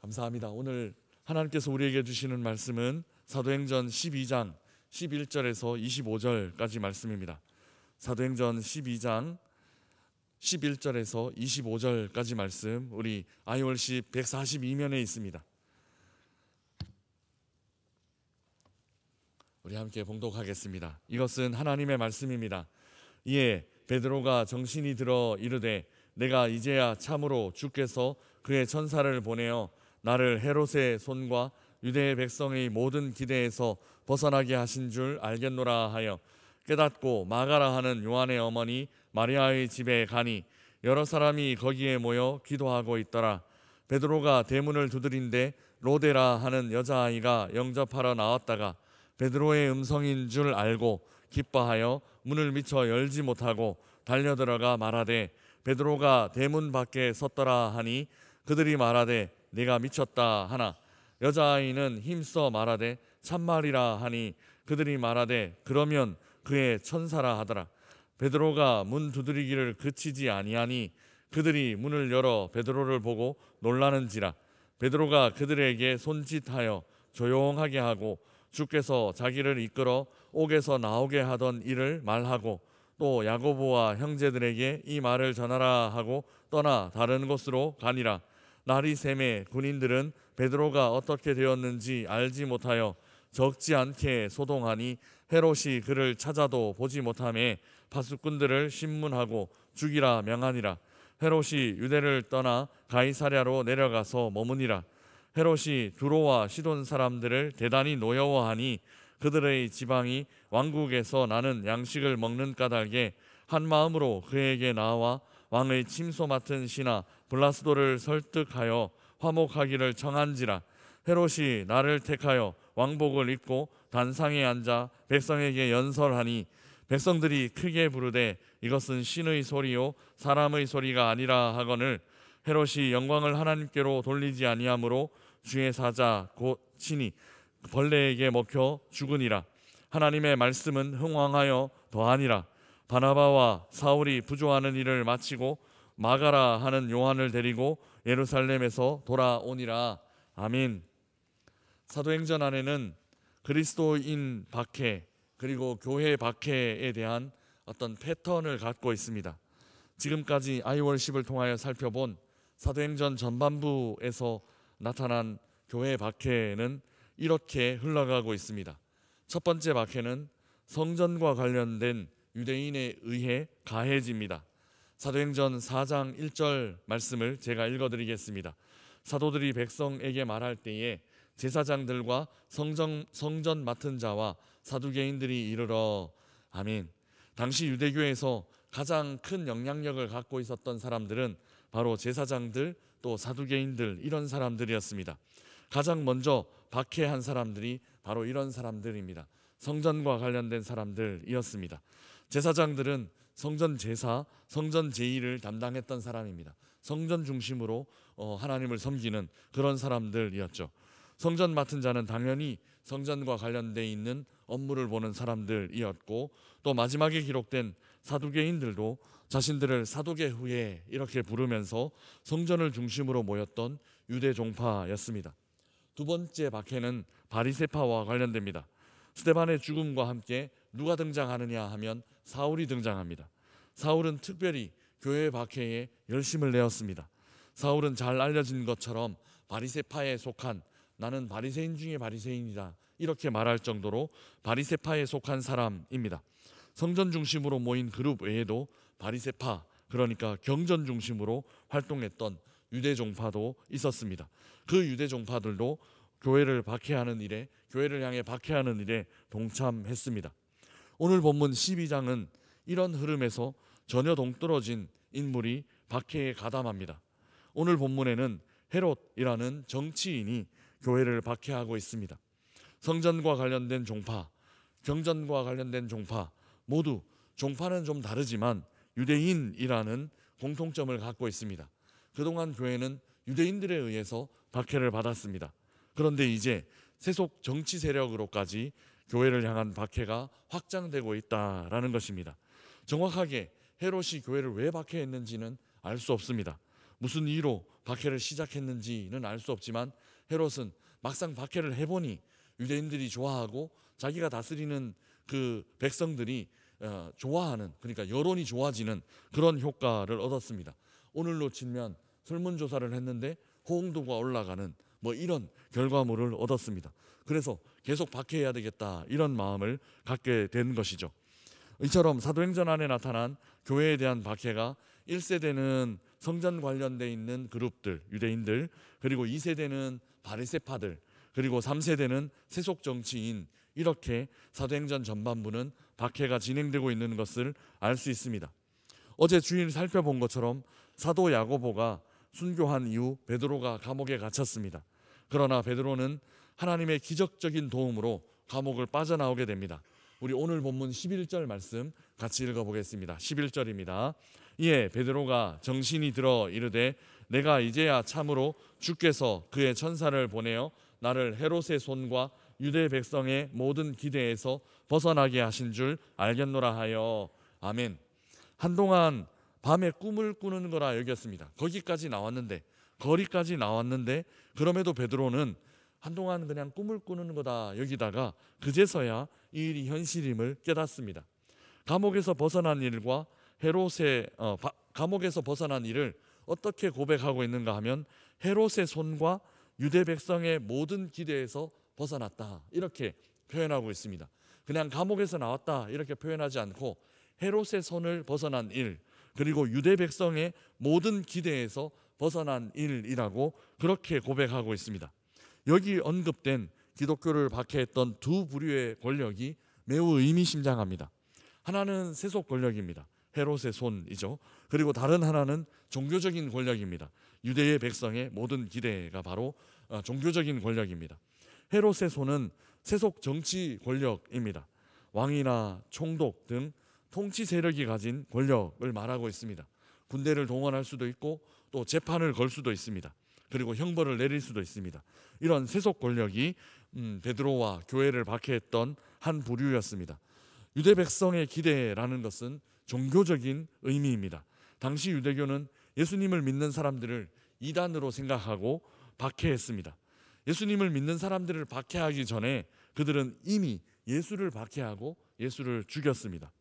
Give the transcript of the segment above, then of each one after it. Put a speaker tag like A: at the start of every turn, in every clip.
A: 감사합니다. 오늘 하나님께서 우리에게 주시는 말씀은 사도행전 12장 11절에서 25절까지 말씀입니다. 사도행전 12장 11절에서 25절까지 말씀, 우리 아이월십 142면에 있습니다. 우리 함께 봉독하겠습니다. 이것은 하나님의 말씀입니다. 이에 베드로가 정신이 들어 이르되 내가 이제야 참으로 주께서 그의 천사를 보내어 나를 헤롯의 손과 유대의 백성의 모든 기대에서 벗어나게 하신 줄 알겠노라 하여 깨닫고 마가라 하는 요한의 어머니 마리아의 집에 가니 여러 사람이 거기에 모여 기도하고 있더라. 베드로가 대문을 두드린데 로데라 하는 여자아이가 영접하러 나왔다가 베드로의 음성인 줄 알고 기뻐하여 문을 미쳐 열지 못하고 달려들어가 말하되 베드로가 대문 밖에 섰더라 하니 그들이 말하되 네가 미쳤다 하나 여자아이는 힘써 말하되 참말이라 하니 그들이 말하되 그러면 그의 천사라 하더라. 베드로가 문 두드리기를 그치지 아니하니 그들이 문을 열어 베드로를 보고 놀라는지라. 베드로가 그들에게 손짓하여 조용하게 하고 주께서 자기를 이끌어 옥에서 나오게 하던 일을 말하고 또 야고보와 형제들에게 이 말을 전하라 하고 떠나 다른 곳으로 가니라. 날이 새매 군인들은 베드로가 어떻게 되었는지 알지 못하여 적지 않게 소동하니 헤롯이 그를 찾아도 보지 못하매 파수꾼들을 신문하고 죽이라 명하니라. 헤롯이 유대를 떠나 가이사랴로 내려가서 머무니라. 헤롯이 두로와 시돈 사람들을 대단히 노여워하니 그들의 지방이 왕국에서 나는 양식을 먹는 까닭에 한 마음으로 그에게 나와 왕의 침소 맡은 신하 블라스도를 설득하여 화목하기를 청한지라. 헤롯이 나를 택하여 왕복을 입고 단상에 앉아 백성에게 연설하니 백성들이 크게 부르되 이것은 신의 소리요 사람의 소리가 아니라 하거늘 헤롯이 영광을 하나님께로 돌리지 아니하므로 주의 사자 곧 친히 벌레에게 먹혀 죽으니라. 하나님의 말씀은 흥왕하여 더하니라. 바나바와 사울이 부조하는 일을 마치고 마가라 하는 요한을 데리고 예루살렘에서 돌아오니라. 아멘. 사도행전 안에는 그리스도인 박해 그리고 교회 박해에 대한 어떤 패턴을 갖고 있습니다. 지금까지 아이월십을 통하여 살펴본 사도행전 전반부에서 나타난 교회 박해는 이렇게 흘러가고 있습니다. 첫 번째 박해는 성전과 관련된 유대인에 의해 가해집니다. 사도행전 4장 1절 말씀을 제가 읽어드리겠습니다. 사도들이 백성에게 말할 때에 제사장들과 성전 맡은 자와 사두개인들이 이르러 아멘. 당시 유대교에서 가장 큰 영향력을 갖고 있었던 사람들은 바로 제사장들 또 사두개인들 이런 사람들이었습니다. 가장 먼저 박해한 사람들이 바로 이런 사람들입니다. 성전과 관련된 사람들이었습니다. 제사장들은 성전 제사, 성전 제의를 담당했던 사람입니다. 성전 중심으로 하나님을 섬기는 그런 사람들이었죠. 성전 맡은 자는 당연히 성전과 관련되어 있는 업무를 보는 사람들이었고 또 마지막에 기록된 사두개인들도 자신들을 사두개 후에 이렇게 부르면서 성전을 중심으로 모였던 유대 종파였습니다. 두 번째 박해는 바리새파와 관련됩니다. 스데반의 죽음과 함께 누가 등장하느냐 하면 사울이 등장합니다. 사울은 특별히 교회 박해에 열심을 내었습니다. 사울은 잘 알려진 것처럼 바리새파에 속한 나는 바리새인 중에 바리새인이다 이렇게 말할 정도로 바리새파에 속한 사람입니다. 성전 중심으로 모인 그룹 외에도 바리새파 그러니까 경전 중심으로 활동했던 유대 종파도 있었습니다. 그 유대 종파들도 교회를 박해하는 일에 교회를 향해 박해하는 일에 동참했습니다. 오늘 본문 12장은 이런 흐름에서 전혀 동떨어진 인물이 박해에 가담합니다. 오늘 본문에는 헤롯이라는 정치인이 교회를 박해하고 있습니다. 성전과 관련된 종파, 경전과 관련된 종파 모두 종파는 좀 다르지만 유대인이라는 공통점을 갖고 있습니다. 그동안 교회는 유대인들에 의해서 박해를 받았습니다. 그런데 이제 세속 정치 세력으로까지 교회를 향한 박해가 확장되고 있다라는 것입니다. 정확하게 헤롯이 교회를 왜 박해했는지는 알 수 없습니다. 무슨 이유로 박해를 시작했는지는 알 수 없지만 헤롯은 막상 박해를 해보니 유대인들이 좋아하고 자기가 다스리는 그 백성들이 좋아하는, 그러니까 여론이 좋아지는 그런 효과를 얻었습니다. 오늘로 치면 설문조사를 했는데 호응도가 올라가는 이런 결과물을 얻었습니다. 그래서 계속 박해해야 되겠다, 이런 마음을 갖게 된 것이죠. 이처럼 사도행전 안에 나타난 교회에 대한 박해가 1세대는 성전 관련돼 있는 그룹들, 유대인들, 그리고 2세대는 바리새파들, 그리고 3세대는 세속 정치인, 이렇게 사도행전 전반부는 박해가 진행되고 있는 것을 알 수 있습니다. 어제 주일 살펴본 것처럼 사도 야고보가 순교한 이후 베드로가 감옥에 갇혔습니다. 그러나 베드로는 하나님의 기적적인 도움으로 감옥을 빠져나오게 됩니다. 우리 오늘 본문 11절 말씀 같이 읽어보겠습니다. 11절입니다. 이에 베드로가 정신이 들어 이르되 내가 이제야 참으로 주께서 그의 천사를 보내어 나를 헤롯의 손과 유대 백성의 모든 기대에서 벗어나게 하신 줄 알겠노라 하여. 아멘. 한동안 밤에 꿈을 꾸는 거라 여겼습니다. 거기까지 나왔는데, 거리까지 나왔는데, 그럼에도 베드로는 한동안 그냥 꿈을 꾸는 거다 여기다가 그제서야 이 일이 현실임을 깨닫습니다. 감옥에서 벗어난 일과 감옥에서 벗어난 일을 어떻게 고백하고 있는가 하면 헤롯의 손과 유대 백성의 모든 기대에서 벗어났다, 이렇게 표현하고 있습니다. 그냥 감옥에서 나왔다 이렇게 표현하지 않고 헤롯의 손을 벗어난 일, 그리고 유대 백성의 모든 기대에서 벗어난 일이라고 그렇게 고백하고 있습니다. 여기 언급된 기독교를 박해했던 두 부류의 권력이 매우 의미심장합니다. 하나는 세속 권력입니다. 헤롯의 손이죠. 그리고 다른 하나는 종교적인 권력입니다. 유대의 백성의 모든 기대가 바로 종교적인 권력입니다. 헤롯의 손은 세속 정치 권력입니다. 왕이나 총독 등 통치 세력이 가진 권력을 말하고 있습니다. 군대를 동원할 수도 있고 또 재판을 걸 수도 있습니다. 그리고 형벌을 내릴 수도 있습니다. 이런 세속 권력이 베드로와 교회를 박해했던 한 부류였습니다. 유대 백성의 기대라는 것은 종교적인 의미입니다. 당시 유대교는 예수님을 믿는 사람들을 이단으로 생각하고 박해했습니다. 예수님을 믿는 사람들을 박해하기 전에 그들은 이미 예수를 박해하고 예수를 죽였습니다.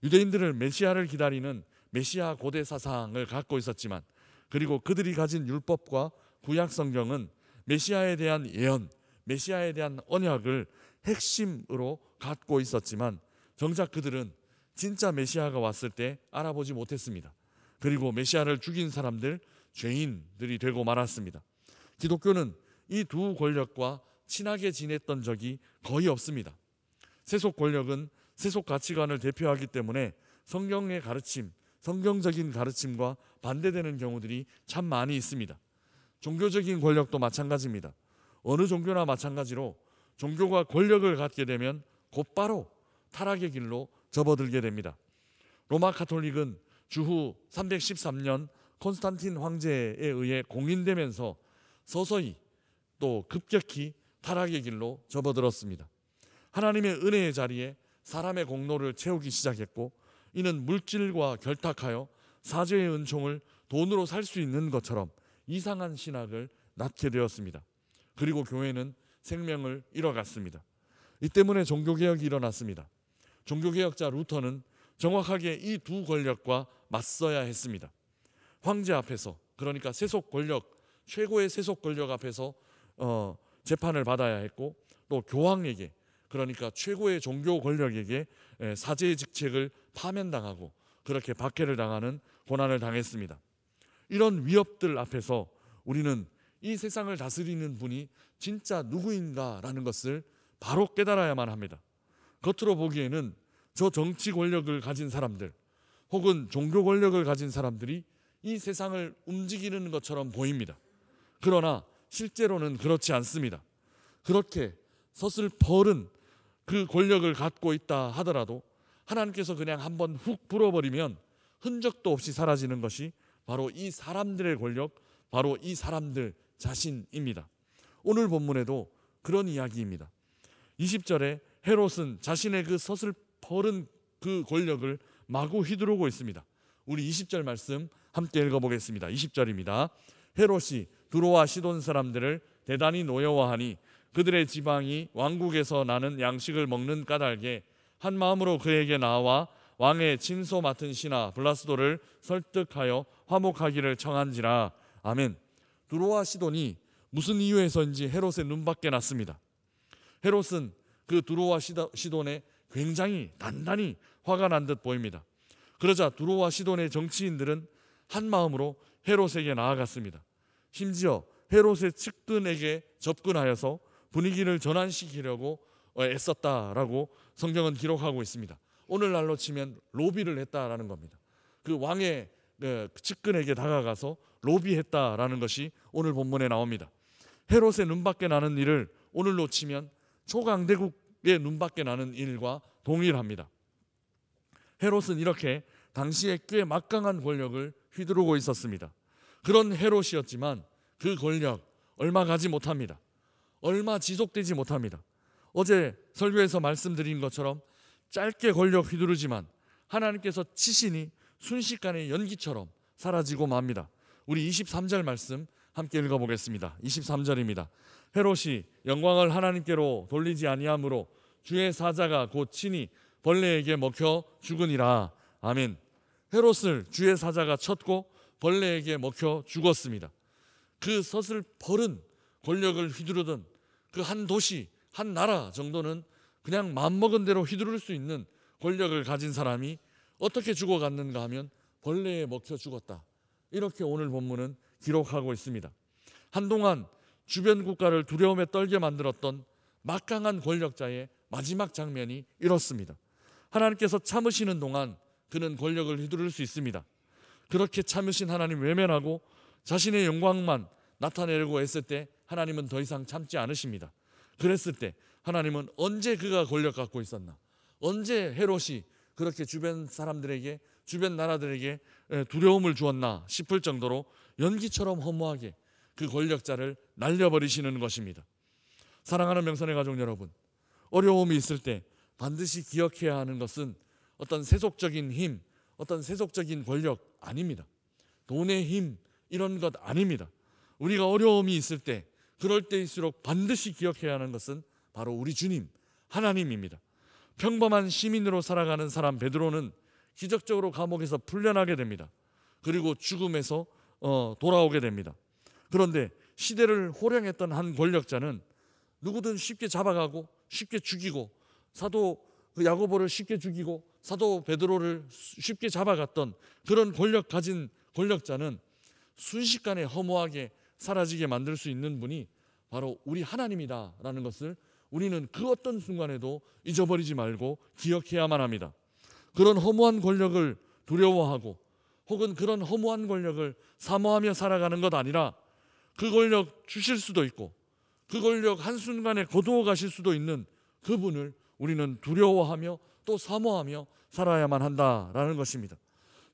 A: 유대인들은 메시아를 기다리는 메시아 고대 사상을 갖고 있었지만, 그리고 그들이 가진 율법과 구약 성경은 메시아에 대한 예언, 메시아에 대한 언약을 핵심으로 갖고 있었지만 정작 그들은 진짜 메시아가 왔을 때 알아보지 못했습니다. 그리고 메시아를 죽인 사람들, 죄인들이 되고 말았습니다. 기독교는 이 두 권력과 친하게 지냈던 적이 거의 없습니다. 세속 권력은 세속 가치관을 대표하기 때문에 성경의 가르침, 성경적인 가르침과 반대되는 경우들이 참 많이 있습니다. 종교적인 권력도 마찬가지입니다. 어느 종교나 마찬가지로 종교가 권력을 갖게 되면 곧바로 타락의 길로 접어들게 됩니다. 로마 가톨릭은 주후 313년 콘스탄틴 황제에 의해 공인되면서 서서히 또 급격히 타락의 길로 접어들었습니다. 하나님의 은혜의 자리에 사람의 공로를 채우기 시작했고, 이는 물질과 결탁하여 사죄의 은총을 돈으로 살 수 있는 것처럼 이상한 신학을 낳게 되었습니다. 그리고 교회는 생명을 잃어갔습니다. 이 때문에 종교개혁이 일어났습니다. 종교개혁자 루터는 정확하게 이 두 권력과 맞서야 했습니다. 황제 앞에서, 그러니까 세속 권력, 최고의 세속 권력 앞에서 재판을 받아야 했고, 또 교황에게, 그러니까 최고의 종교 권력에게 사제의 직책을 파면당하고 그렇게 박해를 당하는 고난을 당했습니다. 이런 위협들 앞에서 우리는 이 세상을 다스리는 분이 진짜 누구인가라는 것을 바로 깨달아야만 합니다. 겉으로 보기에는 저 정치 권력을 가진 사람들 혹은 종교 권력을 가진 사람들이 이 세상을 움직이는 것처럼 보입니다. 그러나 실제로는 그렇지 않습니다. 그렇게 서슬퍼른 그 권력을 갖고 있다 하더라도 하나님께서 그냥 한번 훅 불어버리면 흔적도 없이 사라지는 것이 바로 이 사람들의 권력, 바로 이 사람들 자신입니다. 오늘 본문에도 그런 이야기입니다. 20절에 헤롯은 자신의 그 서슬퍼른 그 권력을 마구 휘두르고 있습니다. 우리 20절 말씀 함께 읽어보겠습니다. 20절입니다. 헤롯이 두로와 시돈 사람들을 대단히 노여워하니 그들의 지방이 왕국에서 나는 양식을 먹는 까닭에 한 마음으로 그에게 나와 왕의 친소 맡은 신하 블라스도를 설득하여 화목하기를 청한지라. 아멘. 두로와 시돈이 무슨 이유에서인지 헤롯의 눈밖에 났습니다. 헤롯은 그 두로와 시돈에 굉장히 단단히 화가 난 듯 보입니다. 그러자 두로와 시돈의 정치인들은 한 마음으로 헤롯에게 나아갔습니다. 심지어 헤롯의 측근에게 접근하여서 분위기를 전환시키려고 애썼다라고 성경은 기록하고 있습니다. 오늘날로 치면 로비를 했다라는 겁니다. 그 왕의 측근에게 다가가서 로비했다라는 것이 오늘 본문에 나옵니다. 헤롯의 눈밖에 나는 일을 오늘로 치면 초강대국의 눈밖에 나는 일과 동일합니다. 헤롯은 이렇게 당시에 꽤 막강한 권력을 휘두르고 있었습니다. 그런 헤롯이었지만 그 권력 얼마 가지 못합니다. 얼마 지속되지 못합니다. 어제 설교에서 말씀드린 것처럼 짧게 권력 휘두르지만 하나님께서 치시니 순식간에 연기처럼 사라지고 맙니다. 우리 23절 말씀 함께 읽어보겠습니다. 23절입니다. 헤롯이 영광을 하나님께로 돌리지 아니하므로 주의 사자가 곧 친히 벌레에게 먹혀 죽으니라. 아멘. 헤롯을 주의 사자가 쳤고 벌레에게 먹혀 죽었습니다. 그 서슬퍼른 권력을 휘두르던 그 한 도시, 한 나라 정도는 그냥 마음먹은 대로 휘두를 수 있는 권력을 가진 사람이 어떻게 죽어갔는가 하면 벌레에 먹혀 죽었다. 이렇게 오늘 본문은 기록하고 있습니다. 한동안 주변 국가를 두려움에 떨게 만들었던 막강한 권력자의 마지막 장면이 이렇습니다. 하나님께서 참으시는 동안 그는 권력을 휘두를 수 있습니다. 그렇게 참으신 하나님 외면하고 자신의 영광만 나타내려고 했을 때 하나님은 더 이상 참지 않으십니다. 그랬을 때 하나님은 언제 그가 권력 갖고 있었나? 언제 헤롯이 그렇게 주변 사람들에게, 주변 나라들에게 두려움을 주었나 싶을 정도로 연기처럼 허무하게 그 권력자를 날려버리시는 것입니다. 사랑하는 명선의 가족 여러분, 어려움이 있을 때 반드시 기억해야 하는 것은 어떤 세속적인 힘, 어떤 세속적인 권력 아닙니다. 돈의 힘 이런 것 아닙니다. 우리가 어려움이 있을 때, 그럴 때일수록 반드시 기억해야 하는 것은 바로 우리 주님 하나님입니다. 평범한 시민으로 살아가는 사람 베드로는 기적적으로 감옥에서 풀려나게 됩니다. 그리고 죽음에서 돌아오게 됩니다. 그런데 시대를 호령했던 한 권력자는 누구든 쉽게 잡아가고 쉽게 죽이고, 사도 야고보를 쉽게 죽이고 사도 베드로를 쉽게 잡아갔던 그런 권력 가진 권력자는 순식간에 허무하게 사라지게 만들 수 있는 분이 바로 우리 하나님이다라는 것을 우리는 그 어떤 순간에도 잊어버리지 말고 기억해야만 합니다. 그런 허무한 권력을 두려워하고 혹은 그런 허무한 권력을 사모하며 살아가는 것 아니라 그 권력 주실 수도 있고 그 권력 한순간에 거두어 가실 수도 있는 그분을 우리는 두려워하며 또 사모하며 살아야만 한다라는 것입니다.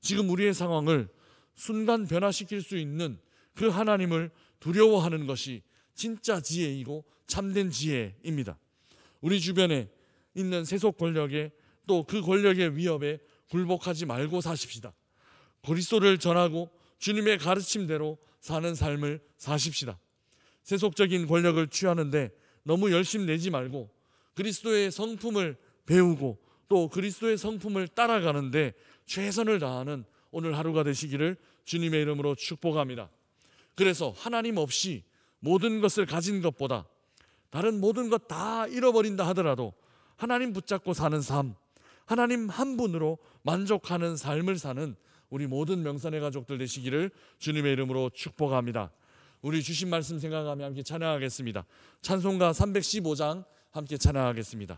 A: 지금 우리의 상황을 순간 변화시킬 수 있는 그 하나님을 두려워하는 것이 진짜 지혜이고 참된 지혜입니다. 우리 주변에 있는 세속 권력에 또 그 권력의 위협에 굴복하지 말고 사십시다. 그리스도를 전하고 주님의 가르침대로 사는 삶을 사십시다. 세속적인 권력을 취하는데 너무 열심 내지 말고 그리스도의 성품을 배우고 또 그리스도의 성품을 따라가는데 최선을 다하는 오늘 하루가 되시기를 주님의 이름으로 축복합니다. 그래서 하나님 없이 모든 것을 가진 것보다 다른 모든 것 다 잃어버린다 하더라도 하나님 붙잡고 사는 삶, 하나님 한 분으로 만족하는 삶을 사는 우리 모든 명선의 가족들 되시기를 주님의 이름으로 축복합니다. 우리 주신 말씀 생각하며 함께 찬양하겠습니다. 찬송가 315장 함께 찬양하겠습니다.